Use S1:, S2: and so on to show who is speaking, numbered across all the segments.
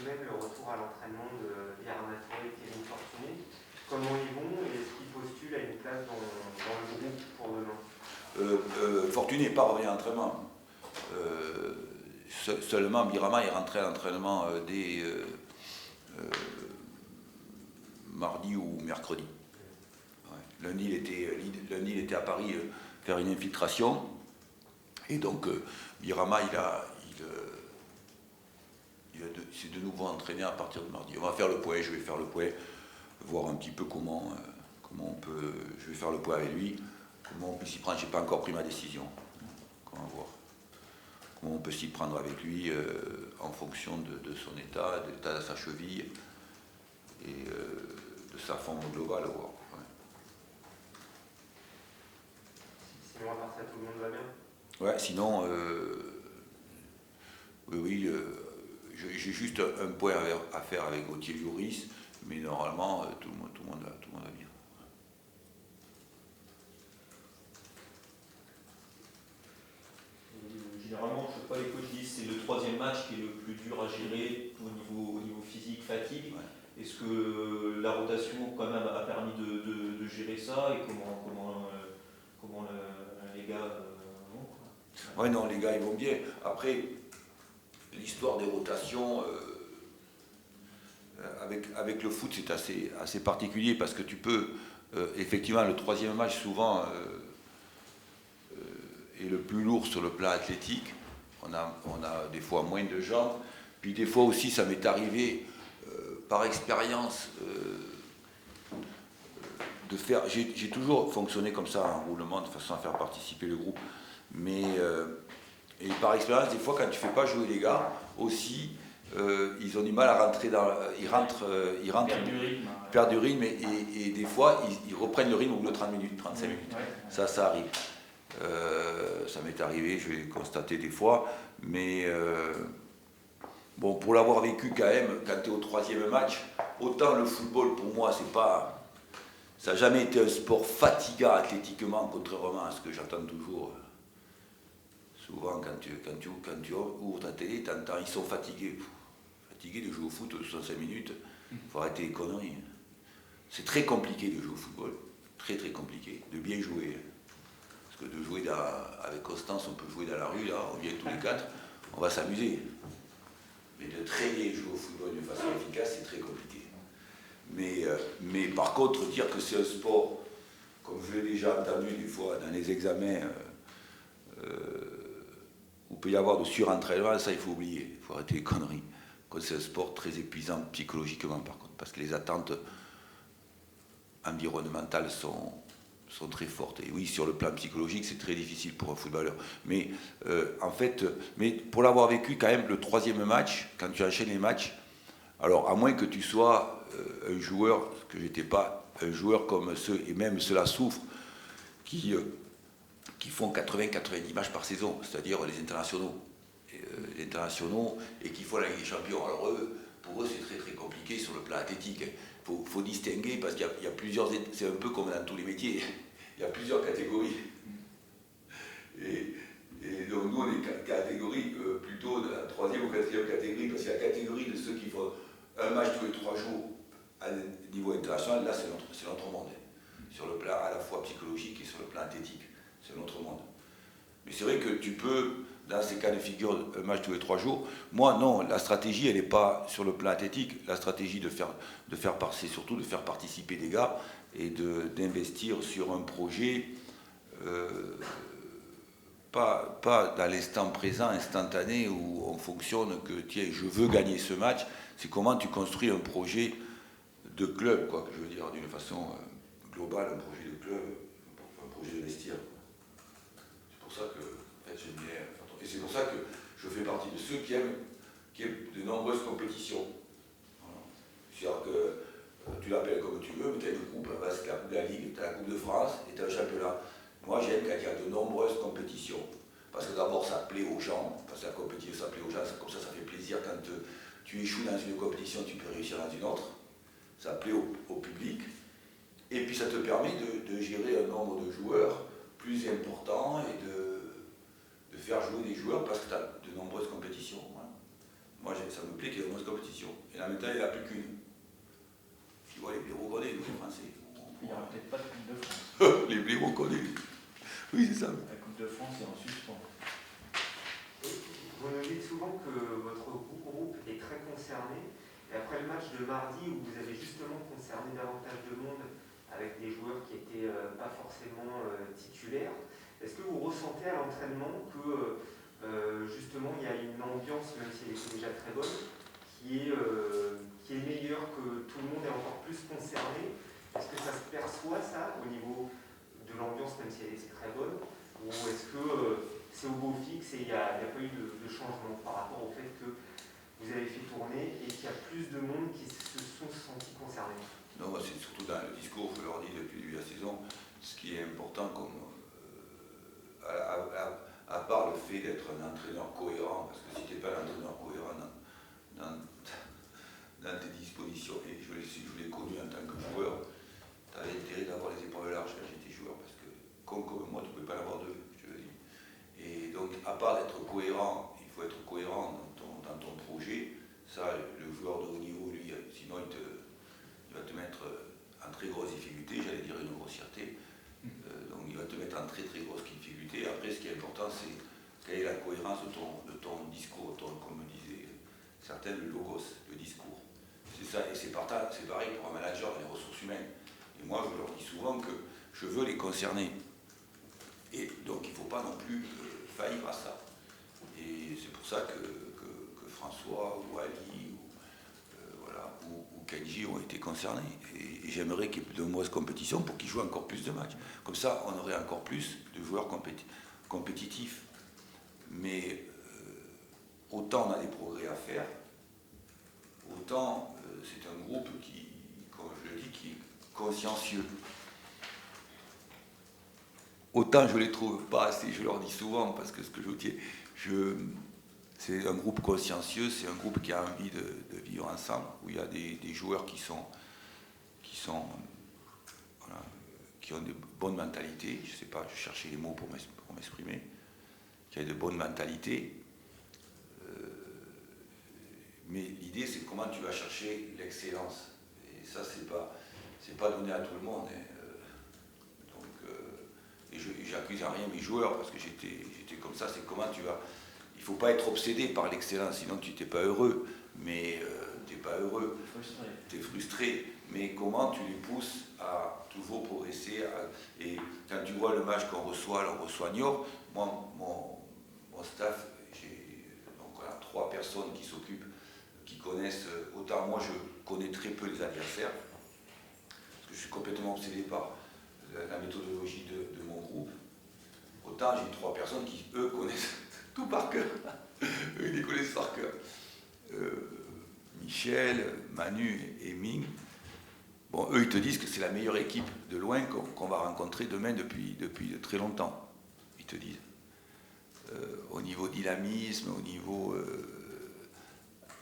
S1: semaine le retour à l'entraînement de Virama Touré et Kevin Fortuné. Comment ils vont et est-ce qu'ils postulent à une place dans le groupe pour demain?
S2: Fortuné n'est pas revenu à l'entraînement. Seulement Birama est rentré à l'entraînement dès mardi ou mercredi. Ouais. Lundi, il était à Paris faire une infiltration. Et donc Birama, s'est de nouveau entraîné à partir de mardi. On va faire le point, je vais faire le point, voir un petit peu comment on peut. Je vais faire le point avec lui, comment on peut s'y prendre. Je n'ai pas encore pris ma décision. On va voir comment on peut s'y prendre avec lui en fonction de son état, de l'état de sa cheville et de sa forme globale. Ouais.
S1: Sinon, à part ça, tout le monde va bien?
S2: Ouais, sinon, oui, j'ai juste un point à faire avec Gauthier Lloris, mais normalement, tout le monde va bien.
S3: Généralement, je ne sais pas, les coachs disent que c'est le troisième match qui est le plus dur à gérer au niveau physique, fatigue. Ouais. Est-ce que la rotation quand même a permis de gérer ça et comment les gars vont quoi?
S2: Ouais, non, les gars ils vont bien. Après, l'histoire des rotations avec le foot c'est assez particulier parce que tu peux effectivement le troisième match souvent est le plus lourd sur le plan athlétique. On a des fois moins de jambes. Puis des fois aussi, ça m'est arrivé par expérience de faire. J'ai toujours fonctionné comme ça en roulement, de façon à faire participer le groupe. Mais et par expérience, des fois, quand tu ne fais pas jouer les gars, aussi, ils ont du mal à rentrer dans. Ils perdent du rythme et des fois, ils reprennent le rythme au bout de 30 minutes, 35 minutes. Ouais. Ça arrive. Ça m'est arrivé, je l'ai constaté des fois, mais bon, pour l'avoir vécu quand même, quand tu es au troisième match, autant le football pour moi, ça n'a jamais été un sport fatigant athlétiquement, contrairement à ce que j'entends toujours. Souvent, quand tu ouvres ta télé, tu entends, ils sont fatigués. Fatigués de jouer au foot 65 minutes, il faut arrêter les conneries. C'est très compliqué de jouer au football, très très compliqué, de bien jouer. Parce que de jouer avec Constance, on peut jouer dans la rue, là, on vient tous les quatre, on va s'amuser. Mais de très bien jouer au football de façon efficace, c'est très compliqué. Mais par contre, dire que c'est un sport, comme je l'ai déjà entendu des fois dans les examens, où il peut y avoir de surentraînement, ça il faut oublier, il faut arrêter les conneries. C'est un sport très épuisant psychologiquement par contre, parce que les attentes environnementales sont très fortes. Et oui, sur le plan psychologique, c'est très difficile pour un footballeur. Mais en fait, pour l'avoir vécu quand même, le troisième match, quand tu enchaînes les matchs, alors à moins que tu sois un joueur, que j'étais pas un joueur comme ceux, et même ceux-là souffrent, qui font 80-90 matchs par saison, c'est-à-dire les internationaux. Et qui font la Ligue des Champions. Alors pour eux, c'est très très compliqué sur le plan athlétique. Il faut distinguer parce qu'il y a plusieurs. C'est un peu comme dans tous les métiers. Il y a plusieurs catégories. Et donc nous, on est catégorie plutôt de la troisième ou quatrième catégorie, parce qu'il y a la catégorie de ceux qui font un match tous les 3 jours à niveau international. Là, c'est notre monde. Sur le plan à la fois psychologique et sur le plan athlétique. C'est notre monde. Mais c'est vrai que tu peux, dans ces cas de figure, un match tous les 3 jours. Moi, non, la stratégie, elle n'est pas sur le plan athlétique. La stratégie c'est surtout de faire participer des gars et d'investir sur un projet, pas dans l'instant présent, instantané, où on fonctionne que, tiens, je veux gagner ce match. C'est comment tu construis un projet de club, quoi, que je veux dire, d'une façon globale, un projet de club, un projet de vestiaire. C'est pour ça que, en fait, j'aime bien. Et c'est pour ça que je fais partie de ceux qui aiment de nombreuses compétitions. Voilà. C'est-à-dire que tu l'appelles comme tu veux, mais tu as une coupe, c'est la Coupe de la Ligue, tu as la Coupe de France et tu as un championnat. Moi, j'aime quand il y a de nombreuses compétitions. Parce que d'abord, ça plaît aux gens, parce que la compétition, ça plaît aux gens, comme ça fait plaisir quand tu échoues dans une compétition, tu peux réussir dans une autre. Ça plaît au public. Et puis, ça te permet de gérer un nombre de joueurs plus important et de faire jouer des joueurs parce que tu as de nombreuses compétitions. Voilà. Moi, ça me plaît qu'il y ait 11 compétitions. Et là, maintenant, il n'y en a plus qu'une. Tu vois, les blaireaux connés, nous, les Français.
S3: Il n'y aura peut-être pas de Coupe de France.
S2: Les blaireaux connés. Oui, c'est ça.
S3: La Coupe de France est en suspens.
S1: Vous nous dites souvent que votre groupe est très concerné. Et après le match de mardi, où vous avez justement concerné davantage de monde avec des joueurs qui n'étaient pas forcément titulaires, est-ce que vous ressentez à l'entraînement que justement il y a une ambiance, même si elle était déjà très bonne, qui est meilleure, que tout le monde est encore plus concerné? Est-ce que ça se perçoit ça au niveau de l'ambiance, même si elle était très bonne? Ou est-ce que c'est au beau fixe et il n'y a pas eu de changement par rapport au fait que vous avez fait tourner et qu'il y a plus de monde qui se sont sentis concernés?
S2: Non, c'est surtout dans le discours, je leur dis depuis le début de la saison, ce qui est important, comme, à part le fait d'être un entraîneur cohérent, parce que si tu n'es pas un entraîneur cohérent dans tes dispositions, et je l'ai connu en tant que joueur, tu avais intérêt d'avoir les épaules larges quand j'étais joueur, parce que comme moi, tu ne pouvais pas en avoir deux, je te le dis. Et donc, à part d'être cohérent, il faut être cohérent dans ton projet. Ça, le joueur de haut niveau, lui, sinon il va te mettre en très grosse difficulté, j'allais dire une grossièreté. Donc il va te mettre en très très grosse difficulté. Après, ce qui est important, c'est quelle est la cohérence de ton discours, comme disaient certains, le logos, le discours. C'est ça, et c'est pareil pour un manager des ressources humaines. Et moi, je leur dis souvent que je veux les concerner. Et donc, il ne faut pas non plus faillir à ça. Et c'est pour ça que François ou Ali ou Kenji ont été concernés. Et j'aimerais qu'il y ait de nombreuses compétitions pour qu'ils jouent encore plus de matchs. Comme ça, on aurait encore plus de joueurs compétitifs. Mais autant on a des progrès à faire, autant c'est un groupe qui, comme je le dis, qui est consciencieux. Autant je ne les trouve pas assez, je leur dis souvent, parce que ce que je vous dis, c'est un groupe consciencieux, c'est un groupe qui a envie de vivre ensemble, où il y a des joueurs qui ont de bonnes mentalités, je ne sais pas, je cherchais les mots pour m'exprimer, qui ont de bonnes mentalités. Mais l'idée, c'est comment tu vas chercher l'excellence. Et ça, c'est pas donné à tout le monde. Et j'accuse en rien mes joueurs, parce que j'étais comme ça, c'est comment tu vas... Il ne faut pas être obsédé par l'excellence, sinon tu n'es pas heureux. Mais tu n'es pas heureux, tu es frustré. Mais comment tu les pousses à toujours progresser et quand tu vois le match qu'on reçoit Niort, moi, mon staff, donc on a 3 personnes qui s'occupent, qui connaissent, autant moi je connais très peu les adversaires, parce que je suis complètement obsédé par la méthodologie de mon groupe. Autant j'ai 3 personnes qui, eux, connaissent tout par cœur. Eux, ils les connaissent par cœur. Michel, Manu et Ming. Bon, eux, ils te disent que c'est la meilleure équipe de loin qu'on va rencontrer demain depuis très longtemps. Ils te disent. Au niveau dynamisme, au niveau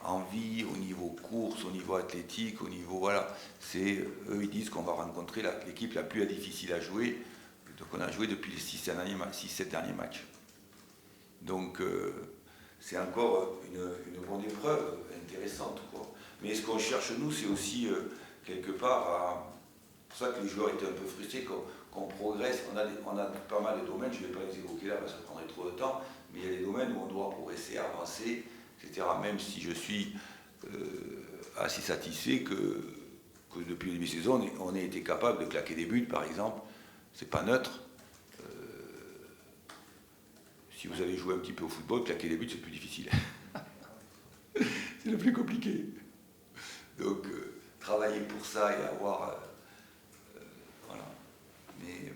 S2: envie, au niveau course, au niveau athlétique, au niveau... Voilà. Eux, ils disent qu'on va rencontrer l'équipe la plus difficile à jouer, qu'on a joué depuis les 6-7 derniers matchs. Donc, c'est encore une bonne épreuve, intéressante, quoi. Mais ce qu'on cherche, nous, c'est aussi, quelque part, c'est pour ça que les joueurs étaient un peu frustrés, qu'on progresse. On a pas mal de domaines, je ne vais pas les évoquer là parce que ça prendrait trop de temps, mais il y a des domaines où on doit progresser, avancer, etc. Même si je suis assez satisfait que depuis le début de saison, on ait été capable de claquer des buts, par exemple. C'est pas neutre. Si vous allez jouer un petit peu au football, claquer des buts, c'est plus difficile. C'est le plus compliqué. Donc, travailler pour ça et avoir... voilà. Mais,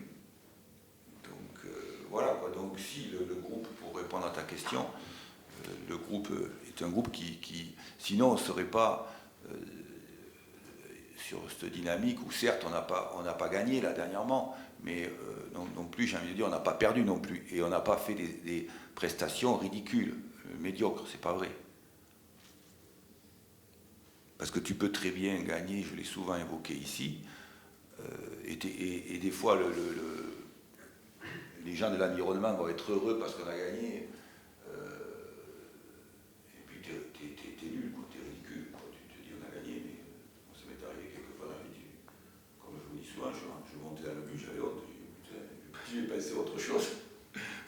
S2: donc, voilà, quoi. Donc, si le groupe, pour répondre à ta question, le groupe est un groupe qui sinon, on ne serait pas sur cette dynamique où, certes, on n'a pas gagné, là, dernièrement, mais non plus, j'ai envie de dire, on n'a pas perdu non plus. Et on n'a pas fait des prestations ridicules, médiocres, c'est pas vrai. Parce que tu peux très bien gagner, je l'ai souvent évoqué ici, et des fois, les gens de l'environnement vont être heureux parce qu'on a gagné, et puis tu es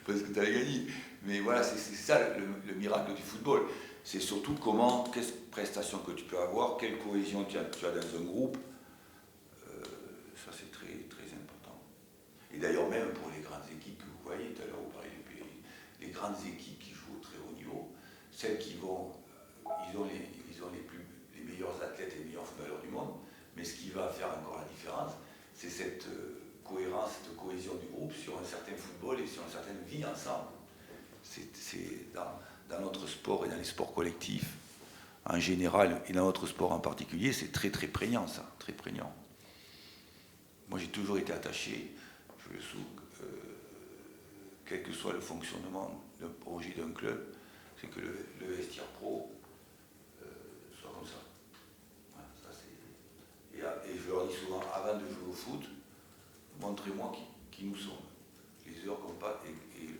S2: parce que tu allais gagner. Mais voilà, c'est ça le miracle du football. C'est surtout quelle prestation que tu peux avoir, quelle cohésion tu as dans un groupe. Ça, c'est très, très important. Et d'ailleurs, même pour les grandes équipes que vous voyez, tout à l'heure, vous parlez du pays, les grandes équipes qui jouent au très haut niveau, celles qui vont, ils ont les meilleurs athlètes et les meilleurs footballeurs du monde, mais ce qui va faire encore la différence, c'est cette cohérence, cette cohésion du groupe sur un certain football et sur une certaine vie ensemble. C'est dans notre sport et dans les sports collectifs en général et dans notre sport en particulier, c'est très très prégnant ça, très prégnant. Moi j'ai toujours été attaché, quel que soit le fonctionnement d'un projet d'un club, c'est que le vestiaire pro soit comme ça. Voilà, et je leur dis souvent, avant de jouer au foot, montrez-moi qui nous sommes, les heures qu'on passe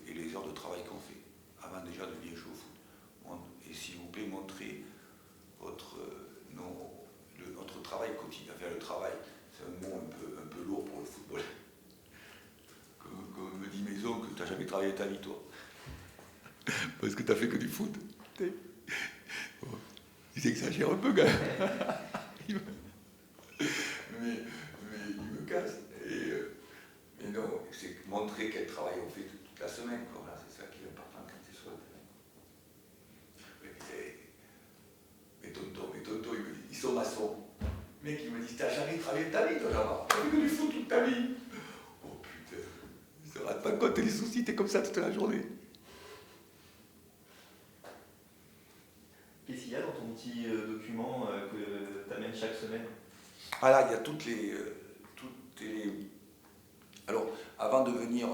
S2: et les heures de travail qu'on fait, avant déjà de bien jouer au foot. Et s'il vous plaît, montrez notre travail quotidien. Enfin, le travail, c'est un mot un peu lourd pour le football. Comme me dit Maison, que tu n'as jamais travaillé ta vie, toi. Parce que tu n'as fait que du foot. Ils exagèrent un peu, quand même. mais il me casse. Mais non, c'est montrer quel travail on fait toute la semaine. Quoi. Voilà, c'est ça qui est important quand tu es sur le terrain. Mais tonton, il me dit, ils sont maçons. Le mec, il me dit, t'as jamais travaillé ta vie, toi, là-bas. T'as fait que du foot toute ta vie. Oh putain, ils se rendent pas compte des soucis, t'es comme ça toute la journée.
S3: Qu'est-ce qu'il y a dans ton petit document que tu amènes chaque semaine?
S2: Ah là, il y a toutes les... Alors, avant de venir,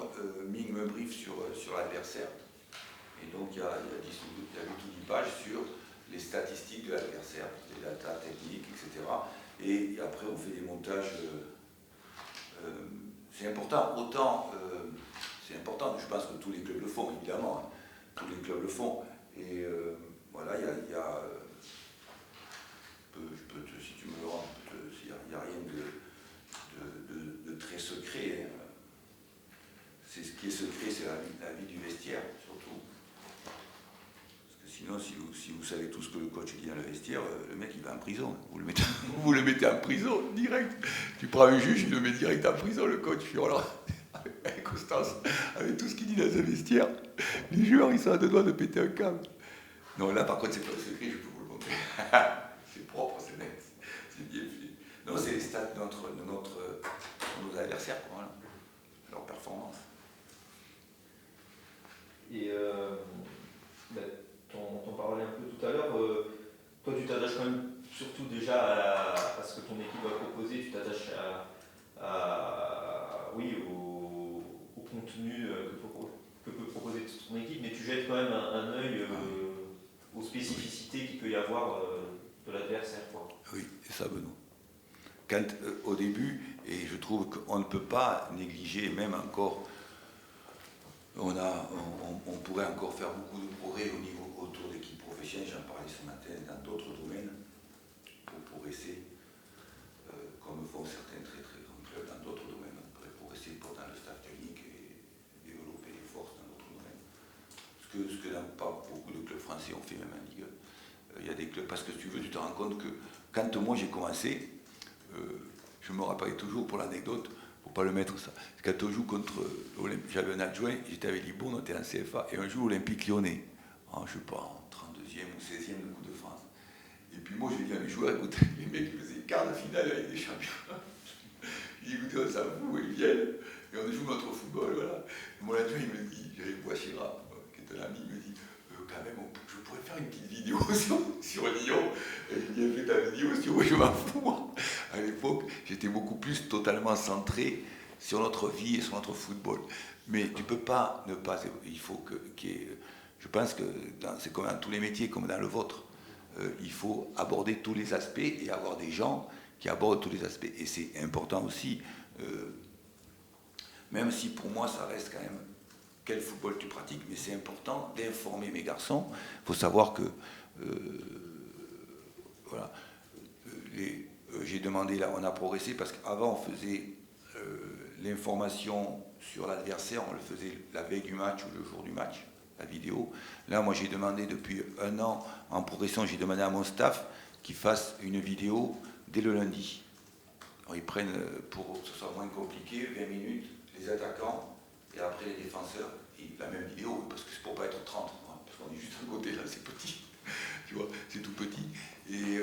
S2: Ming me brief sur l'adversaire. Et donc, il y a 8 ou 10 pages sur les statistiques de l'adversaire, les data techniques, etc. Et après, on fait des montages. C'est important, c'est important, je pense que tous les clubs le font, évidemment. Hein. Tous les clubs le font. Et voilà, il y a si tu me le rends, il n'y a rien de très secret. Hein. Ce qui est secret, c'est la vie du vestiaire, surtout. Parce que sinon, si vous savez tout ce que le coach dit dans le vestiaire, le mec, il va en prison. Vous le mettez en prison, direct. Tu prends un juge, il le met direct en prison, le coach. Puis alors, avec Constance, avec tout ce qu'il dit dans un vestiaire, les joueurs, ils sont à deux doigts de péter un câble. Non, là, par contre, c'est pas le secret, je peux vous le montrer. C'est propre, c'est net, c'est bien fait. Non, c'est les stats de nos adversaires, voilà. Leur performance.
S3: Et t'en parlais un peu tout à l'heure, toi tu t'attaches quand même surtout déjà à ce que ton équipe va proposer, tu t'attaches au contenu que peut proposer ton équipe, mais tu jettes quand même un œil aux spécificités qu'il peut y avoir de l'adversaire, quoi.
S2: Oui, c'est ça, Benoît. Quand, au début, et je trouve qu'on ne peut pas négliger, même encore, on pourrait encore faire beaucoup de progrès autour d'équipes professionnelles, j'en parlais ce matin, dans d'autres domaines, pour progresser, comme font certains très très grands clubs dans d'autres domaines. On pourrait progresser dans le staff technique et développer les forces dans d'autres domaines. Ce que dans pas beaucoup de clubs français ont fait, même en Ligue 1. Il y a des clubs, parce que tu te rends compte que quand moi j'ai commencé, je me rappelle toujours pour l'anecdote, faut pas le mettre ça. Quand on joue contre j'avais un adjoint, j'étais avec Libourne, on était en CFA, et un jour Olympique Lyonnais, je sais pas, en 32e ou 16e de Coupe de France. Et puis moi je dis à mes joueurs, écoute, les mecs ils faisaient quart de finale avec des champions. Je dis écoutez, on s'en fout, ils viennent, et on joue notre football, voilà. Et mon adjoint il me dit, j'avais Boissira, qui est un ami, il me dit, quand même, je pourrais faire une petite vidéo sur Lyon. Et il dit, fais ta vidéo sur moi, je m'en fous. Moi. À l'époque, j'étais beaucoup plus totalement centré sur notre vie et sur notre football. Mais tu ne peux pas ne pas. Il faut qu'il y ait. Je pense que c'est comme dans tous les métiers, comme dans le vôtre. Il faut aborder tous les aspects et avoir des gens qui abordent tous les aspects. Et c'est important aussi, même si pour moi ça reste quand même quel football tu pratiques, mais c'est important d'informer mes garçons. Il faut savoir que voilà, j'ai demandé là, on a progressé parce qu'avant on faisait l'information sur l'adversaire, on le faisait la veille du match ou le jour du match, la vidéo. Là, moi, j'ai demandé depuis un an, en progression, j'ai demandé à mon staff qu'ils fassent une vidéo dès le lundi. Alors, ils prennent, pour que ce soit moins compliqué, 20 minutes, les attaquants, et après les défenseurs, et la même vidéo, parce que c'est pour pas être 30, hein, parce qu'on est juste à côté, là, c'est petit, tu vois, c'est tout petit. Et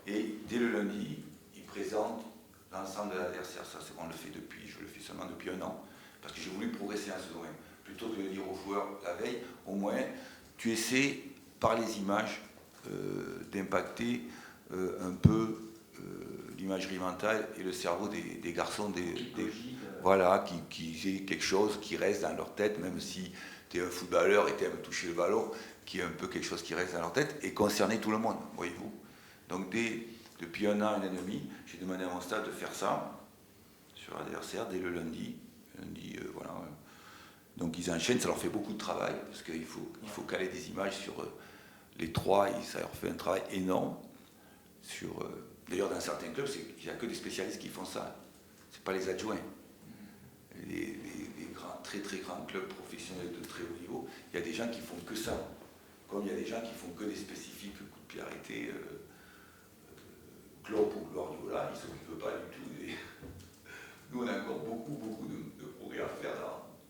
S2: et dès le lundi, ils présentent l'ensemble de l'adversaire. Ça, on le fait depuis, je le fais seulement depuis un an, parce que j'ai voulu progresser en ce domaine. Plutôt que de le dire aux joueurs la veille, au moins, tu essaies, par les images, d'impacter un peu l'imagerie mentale et le cerveau des garçons, voilà, qui aient quelque chose qui reste dans leur tête, même si tu es un footballeur et tu aimes toucher le ballon, qui est un peu quelque chose qui reste dans leur tête, et concerner tout le monde, voyez-vous. Donc depuis un an et demi, j'ai demandé à mon staff de faire ça sur l'adversaire dès le lundi. Voilà. Donc ils enchaînent, ça leur fait beaucoup de travail, parce qu'il faut caler des images sur les trois, et ça leur fait un travail énorme. D'ailleurs, dans certains clubs, il n'y a que des spécialistes qui font ça. Ce n'est pas les adjoints. Les grands, très très grands clubs professionnels de très haut niveau, il y a des gens qui font que ça. Comme il y a des gens qui font que des spécifiques coups de pied arrêtés, Klopp ou Guardiola, ils ne s'occupent pas du tout des... Nous, on a encore beaucoup de progrès à faire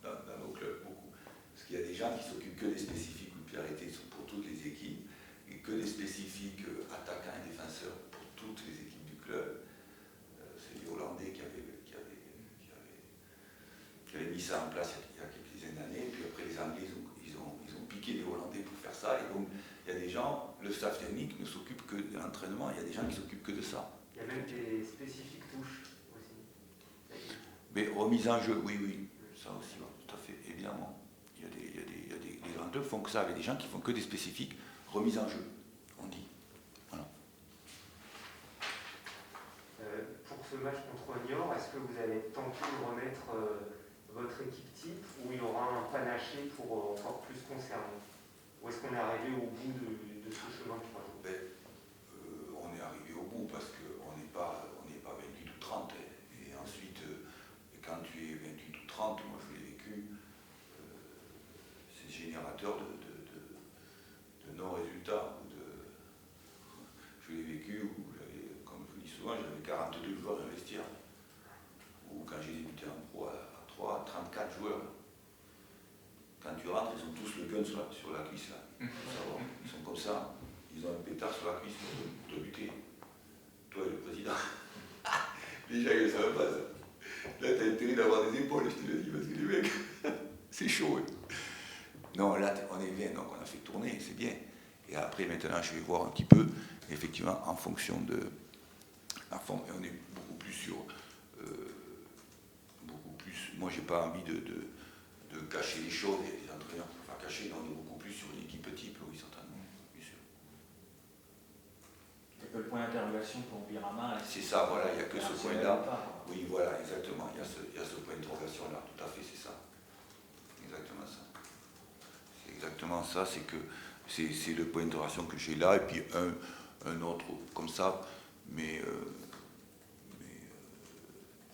S2: dans nos clubs, beaucoup. Parce qu'il y a des gens qui s'occupent que des spécifiques coups de pied arrêtés pour toutes les équipes, et que des spécifiques attaquants et défenseurs pour toutes les équipes du club. C'est les Hollandais qui avaient mis ça en place il y a quelques dizaines d'années, puis après les Anglais, ils ont piqué les Hollandais pour faire ça, et donc il y a des gens, le staff technique ne s'occupe que de l'entraînement, il y a des gens qui s'occupent que de ça.
S1: Il y a même des spécifiques touches aussi.
S2: Mais remise en jeu, oui, ça aussi, tout à fait, évidemment. Les grands clubs font que ça, avec des gens qui font que des spécifiques, remise en jeu, on dit. Voilà.
S1: Pour ce match contre Niort, est-ce que vous allez tenter de remettre votre équipe type, ou il y aura un panaché pour encore plus concerner? Ou est-ce qu'on est arrivé au bout de ce chemin de 3 jours?
S2: On est arrivé au bout parce qu'on n'est pas 28 ou 30. Et ensuite, quand tu es 28 ou 30, moi je l'ai vécu, c'est générateur de non-résultats. Je l'ai vécu où comme je le dis souvent, j'avais 42 joueurs à investir. Ou quand j'ai débuté en pro à 34 joueurs. Quand tu rentres, ils ont tous le gun sur la cuisse là. Ils sont comme ça, ils ont un pétard sur la cuisse pour te buter. Toi et le président. Les gens ils ne savent pas ça. Là t'as intérêt d'avoir des épaules, je te le dis, parce que les mecs, c'est chaud. Non, là on est bien, donc on a fait tourner, c'est bien. Et après maintenant je vais voir un petit peu, effectivement, en fonction de. On est beaucoup plus sur. Moi j'ai pas envie de cacher les choses des entraîneurs. Enfin cacher, on est beaucoup plus sur une équipe type, oui, certainement, bien sûr.
S3: C'est que le point d'interrogation pour Birama.
S2: C'est ça, voilà, il n'y a que ce point-là. Oui, voilà, exactement, il y a ce point d'interrogation-là, tout à fait, c'est ça. Exactement ça. C'est exactement ça, c'est que c'est le point d'interrogation que j'ai là, et puis un autre comme ça, mais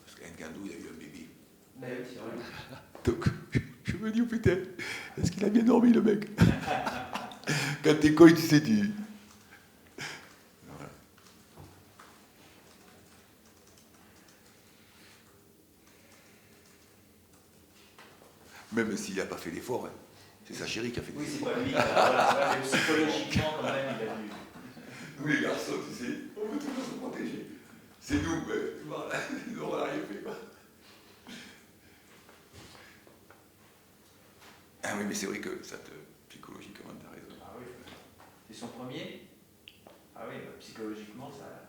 S2: parce qu'Engandou, il a eu un bébé.
S3: Ben, c'est vrai.
S2: Donc, je me dis, oh putain, est-ce qu'il a bien dormi, le mec? Quand t'es coach, tu sais, Voilà. Même s'il n'a pas fait l'effort, hein. C'est sa chérie qui a fait l'effort.
S3: Oui, c'est pas lui, voilà, mais psychologiquement, quand même, il a dû.
S2: Nous, les garçons, tu sais, on veut toujours se protéger. C'est nous, voilà, ils n'auront rien fait, quoi. Ah oui, mais c'est vrai que ça te... psychologiquement, t'as raison.
S3: Ah oui. C'est son premier? Ah oui, psychologiquement, ça...